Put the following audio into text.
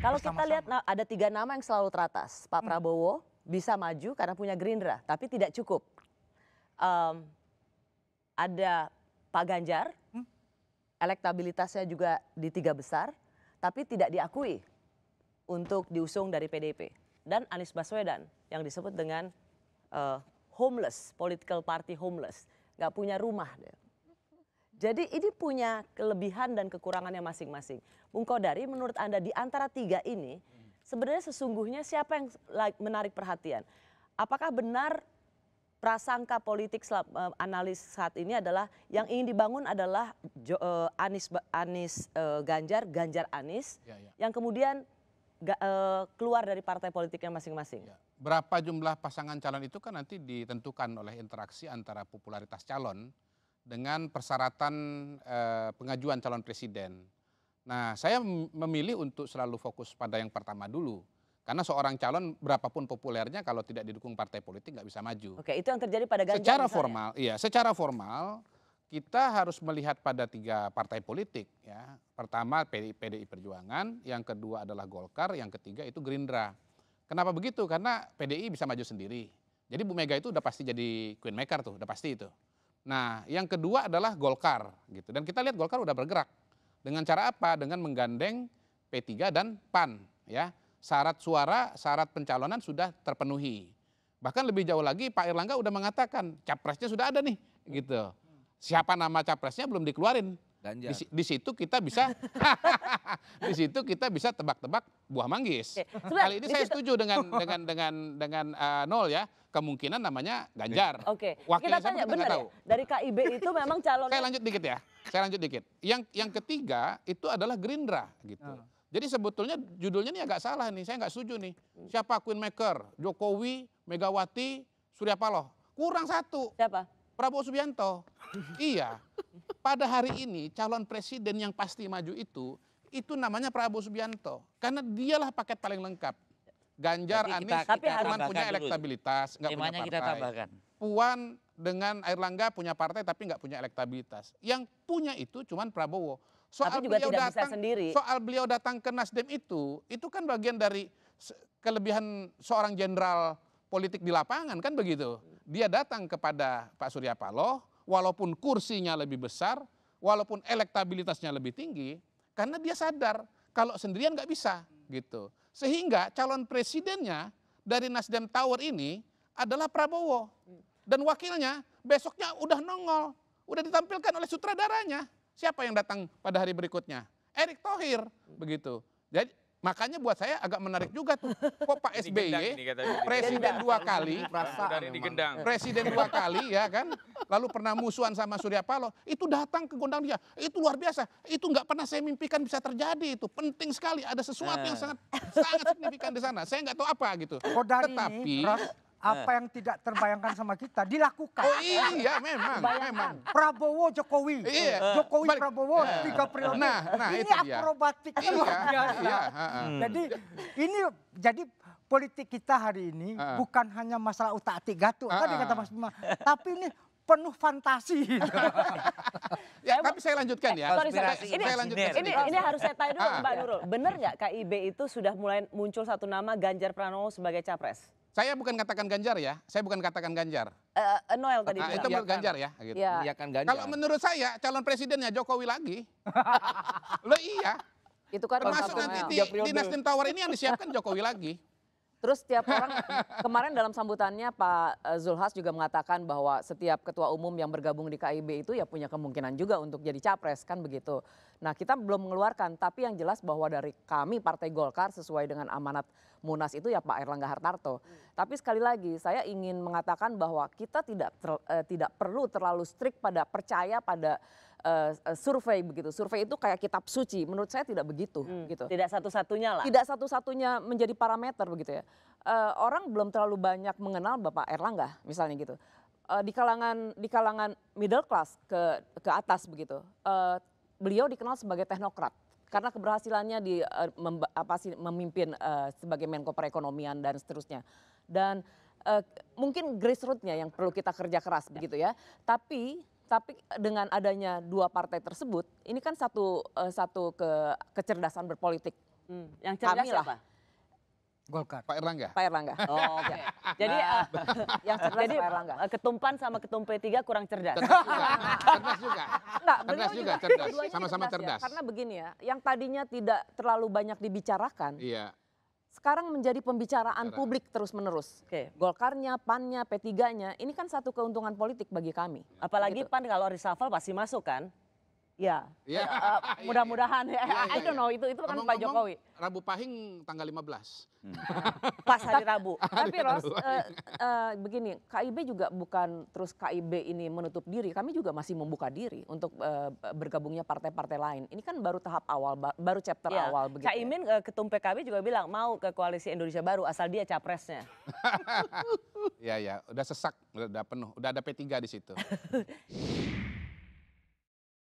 Kalau kita lihat ada 3 nama yang selalu teratas. Pak Prabowo bisa maju karena punya Gerindra, tapi tidak cukup. Ada Pak Ganjar, elektabilitasnya juga di 3 besar, tapi tidak diakui untuk diusung dari PDIP. Dan Anies Baswedan yang disebut dengan homeless, political party homeless, nggak punya rumah. Jadi ini punya kelebihan dan kekurangannya masing-masing. Bung Kodari, menurut Anda di antara 3 ini, sebenarnya sesungguhnya siapa yang menarik perhatian? Apakah benar prasangka politik analis saat ini adalah yang ingin dibangun adalah Anies Ganjar, Ganjar Anies, yang kemudian keluar dari partai politiknya masing-masing? Berapa jumlah pasangan calon itu kan nanti ditentukan oleh interaksi antara popularitas calon dengan persyaratan pengajuan calon presiden. Nah, saya memilih untuk selalu fokus pada yang pertama dulu. Karena seorang calon berapapun populernya kalau tidak didukung partai politik nggak bisa maju. Oke, itu yang terjadi pada Ganjar Secara misalnya. formal, iya, secara formal kita harus melihat pada 3 partai politik ya. Pertama PDI Perjuangan, yang kedua adalah Golkar, yang ketiga itu Gerindra. Kenapa begitu? Karena PDI bisa maju sendiri. Jadi Bu Mega itu udah pasti jadi queen maker tuh, udah pasti itu. Nah, yang kedua adalah Golkar gitu. Dan kita lihat Golkar udah bergerak. Dengan cara apa? Dengan menggandeng P3 dan PAN ya. Syarat suara, syarat pencalonan sudah terpenuhi. Bahkan lebih jauh lagi Pak Erlangga udah mengatakan capresnya sudah ada nih gitu. Siapa nama capresnya belum dikeluarin. Di situ kita bisa di situ kita bisa tebak-tebak buah manggis. Kali ini saya setuju dengan nol ya, kemungkinan namanya Ganjar. Oke. Wakilnya Kita tanya siapa kita benar nggak ya? tahu. Dari KIB itu memang calon. Saya lanjut dikit ya. Saya lanjut dikit. Yang ketiga itu adalah Gerindra gitu. Jadi sebetulnya judulnya ini agak salah nih. Saya nggak setuju nih. Siapa queen maker? Jokowi, Megawati, Surya Paloh. Kurang satu. Siapa? Prabowo Subianto. Iya. Pada hari ini calon presiden yang pasti maju itu namanya Prabowo Subianto. Karena dialah paket paling lengkap. Ganjar, Anies, cuma punya elektabilitas, nggak punya partai. Kita tambahkan. Puan dengan Airlangga punya partai tapi nggak punya elektabilitas. Yang punya itu cuma Prabowo. Tapi juga tidak bisa sendiri. Soal beliau datang ke Nasdem itu kan bagian dari kelebihan seorang jenderal politik di lapangan kan begitu. Dia datang kepada Pak Surya Paloh, walaupun kursinya lebih besar, walaupun elektabilitasnya lebih tinggi, karena dia sadar kalau sendirian nggak bisa gitu. Sehingga calon presidennya dari Nasdem Tower ini adalah Prabowo. Dan wakilnya besoknya udah nongol, udah ditampilkan oleh sutradaranya. Siapa yang datang pada hari berikutnya? Erick Thohir, begitu. Jadi makanya buat saya agak menarik juga tuh. Kok Pak SBY presiden 2 kali, presiden 2 kali ya kan, lalu pernah musuhan sama Surya Paloh, itu datang ke gondang dia, itu luar biasa, itu nggak pernah saya mimpikan bisa terjadi, itu penting sekali, ada sesuatu yang sangat signifikan di sana, saya nggak tahu apa gitu. Tetapi apa yang tidak terbayangkan sama kita dilakukan. Oh iya, memang. Prabowo Jokowi, Jokowi Prabowo 3 periode. Nah ini itu dia. akrobatik luar biasa. Jadi ini politik kita hari ini bukan hanya masalah utak-atik gatuk tadi kata Mas Bima, tapi ini penuh fantasi. Tapi saya lanjutkan ya. Ini harus saya tanya dulu Mbak Nurul. Benar nggak KIB itu sudah mulai muncul satu nama Ganjar Pranowo sebagai capres? Saya bukan katakan Ganjar ya, saya bukan katakan Ganjar. Noel tadi itu menurut Ganjar ya. Gitu. Ya. Kalau menurut saya calon presidennya Jokowi lagi. Loh iya. Itu kan termasuk nanti di Nasdem Tower ini yang disiapkan Jokowi lagi. Terus setiap orang, kemarin dalam sambutannya Pak Zulhas juga mengatakan bahwa setiap ketua umum yang bergabung di KIB itu ya punya kemungkinan juga untuk jadi capres kan begitu. Nah kita belum mengeluarkan, tapi yang jelas bahwa dari kami Partai Golkar sesuai dengan amanat Munas itu ya Pak Erlangga Hartarto. Tapi sekali lagi saya ingin mengatakan bahwa kita tidak perlu terlalu strict pada percaya pada survei begitu. Survei itu kayak kitab suci. Menurut saya tidak begitu. Gitu. Tidak satu-satunya lah. Tidak satu-satunya menjadi parameter begitu ya. Orang belum terlalu banyak mengenal Bapak Erlangga misalnya gitu. Di kalangan middle class ke atas begitu. Beliau dikenal sebagai teknokrat. Karena keberhasilannya memimpin sebagai Menko Perekonomian dan seterusnya. Dan mungkin grassroots-nya yang perlu kita kerja keras begitu ya. Tapi dengan adanya 2 partai tersebut, ini kan satu kecerdasan berpolitik Yang cerdas Kami lah. siapa? Golkar. Pak Erlangga. Pak Erlangga. Oh, oke. Jadi Yang cerdas jadi Pak Erlangga. ketum PAN sama ketum P3 kurang cerdas. Cerdas juga. Cerdas juga. Enggak, Cerdas beliau juga, cerdas. dua-duanya Sama-sama ya. cerdas. Karena begini ya, yang tadinya tidak terlalu banyak dibicarakan, Iya. sekarang menjadi pembicaraan publik terus-menerus. Oke. Golkarnya, PAN-nya, P3-nya, ini kan satu keuntungan politik bagi kami. Apalagi Gitu. PAN kalau reshuffle pasti masuk kan? Ya, Iya. mudah-mudahan ya. Iya, I don't know, itu kan Pak Ngomong-ngomong, Jokowi. Rabu Pahing tanggal 15. Pas hari Rabu. Tapi Ros, begini, KIB juga bukan terus KIB ini menutup diri, kami juga masih membuka diri untuk bergabungnya partai-partai lain. Ini kan baru tahap awal, baru chapter Iya. awal begitu. Caimin ketum PKB juga bilang mau ke koalisi Indonesia Baru asal dia capresnya. Iya, ya, udah sesak, udah penuh, udah ada P3 di situ.